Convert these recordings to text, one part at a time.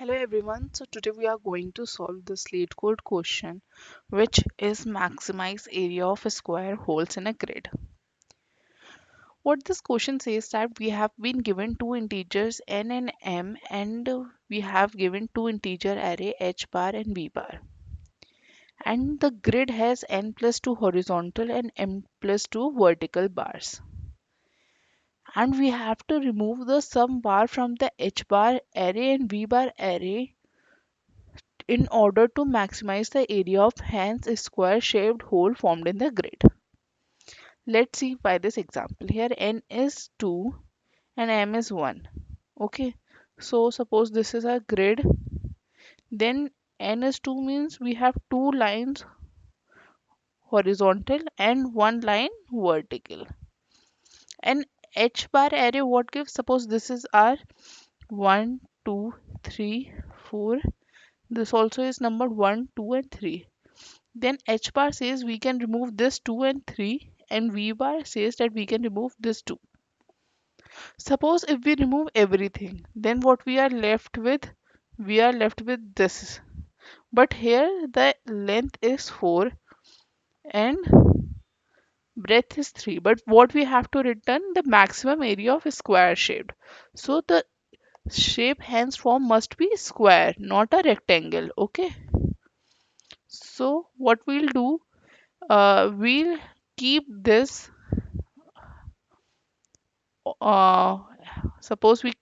Hello everyone. So today we are going to solve this LeetCode question, which is maximize area of a square holes in a grid. What this question says that we have been given two integers n and m, and we have given two integer array h bar and v bar. And the grid has n plus 2 horizontal and m plus 2 vertical bars. And we have to remove the sum bar from the h bar array and v bar array in order to maximize the area of hence a square shaped hole formed in the grid. Let's see by this example. Here n is 2 and m is 1. Okay, so suppose this is a grid, then n is 2 means we have two lines horizontal and one line vertical. And h bar array what gives? Suppose this is our 1, 2, 3, 4. This also is numbered 1, 2 and 3. Then h bar says we can remove this 2 and 3, and v bar says that we can remove this 2. Suppose if we remove everything, then what we are left with? We are left with this. But here the length is 4 and breadth is 3. But what we have to return? The maximum area of a square shaped. So the shape hence form must be square, not a rectangle. Okay. So what we'll do? We'll keep this uh, suppose we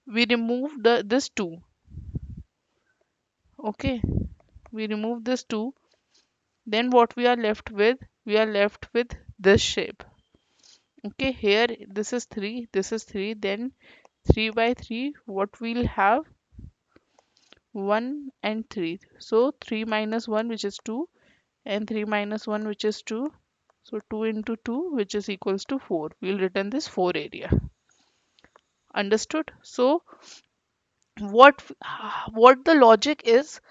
remove this 2. Okay, we remove this 2, then what we are left with? We are left with this shape. Okay, here this is 3, this is 3, then 3 by 3 what we'll have? 1 and 3. So 3 minus 1, which is 2, and 3 minus 1, which is 2. So 2 into 2, which is equals to 4. We'll return this 4 area. Understood? So what what the logic is?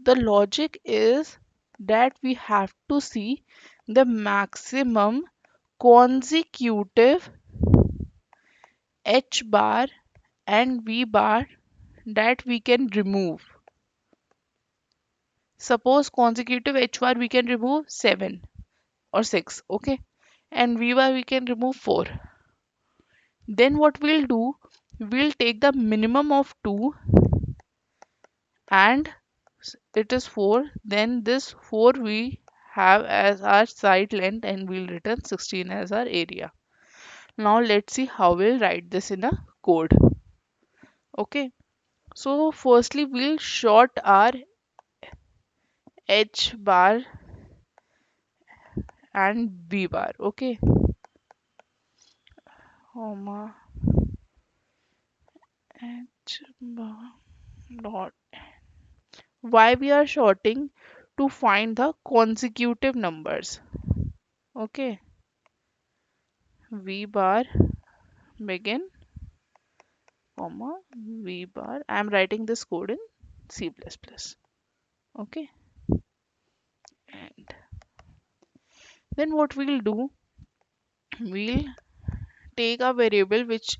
The logic is that we have to see the maximum consecutive h bar and v bar that we can remove. Suppose consecutive h bar we can remove 7 or 6, okay, and v bar we can remove 4. Then what we'll do? We'll take the minimum of 2 and it is 4, then this 4 we have as our side length and we'll return 16 as our area. Now let's see how we'll write this in a code. Okay, so firstly we'll short our h bar and v bar. Okay, comma h bar dot. Why we are shorting? To find the consecutive numbers. Okay, v bar begin comma v bar. I am writing this code in C++. Okay, and then what we'll do? We'll take a variable which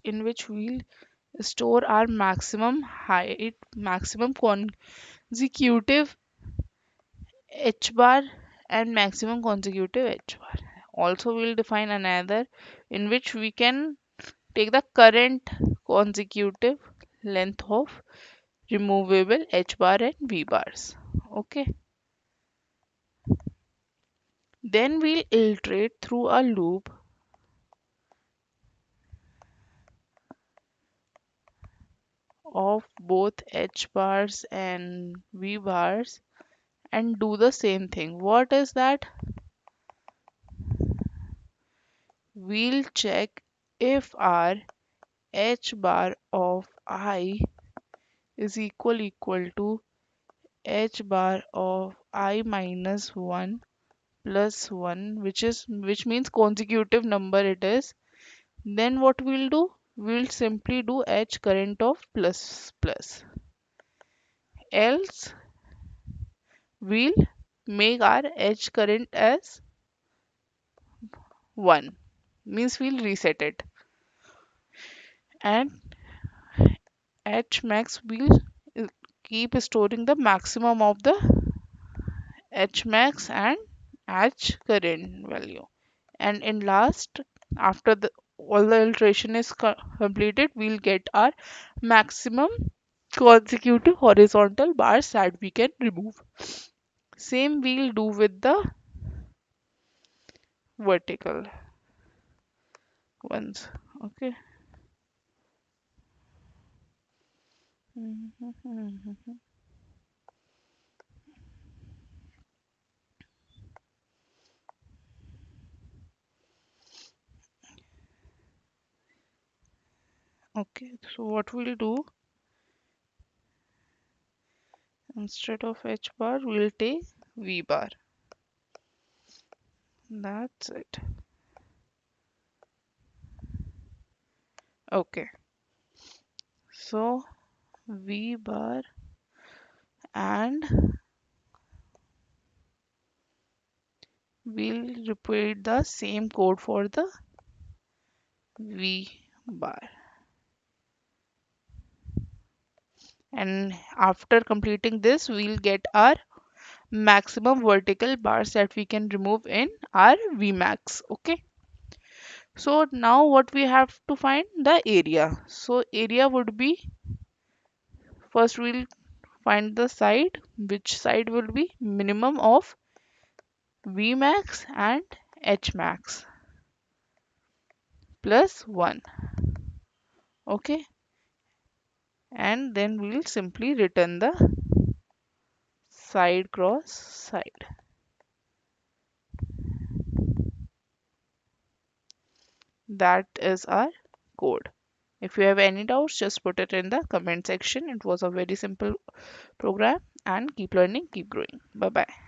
we'll store our maximum height, maximum consecutive h bar and maximum consecutive h bar. Also, we'll define another in which we can take the current consecutive length of removable h bar and v bars. Okay. Then we'll iterate through a loop of both h bars and v bars and do the same thing. What is that? We'll check if our h bar of I is equal to h bar of I minus 1 plus 1, which means consecutive number it is. Then what we'll do? We'll simply do h current of plus plus. Else we'll make our h current as 1, means we'll reset it, and h max we'll keep storing the maximum of the h max and h current value. And in last, after the all the iteration is completed, we'll get our maximum consecutive horizontal bars that we can remove. Same we'll do with the vertical ones. Okay. Okay, so what we'll do, instead of h bar we'll take v bar. That's it. Okay, so v bar, and we'll repeat the same code for the v bar. And after completing this, we'll get our maximum vertical bars that we can remove in our vmax. Okay, so now what we have to find the area. So area would be, first we'll find the side, which side will be minimum of vmax and hmax plus 1. Okay, and then we'll simply return the side cross side. That is our code. If you have any doubts, just put it in the comment section. It was a very simple program, and keep learning, keep growing. Bye bye.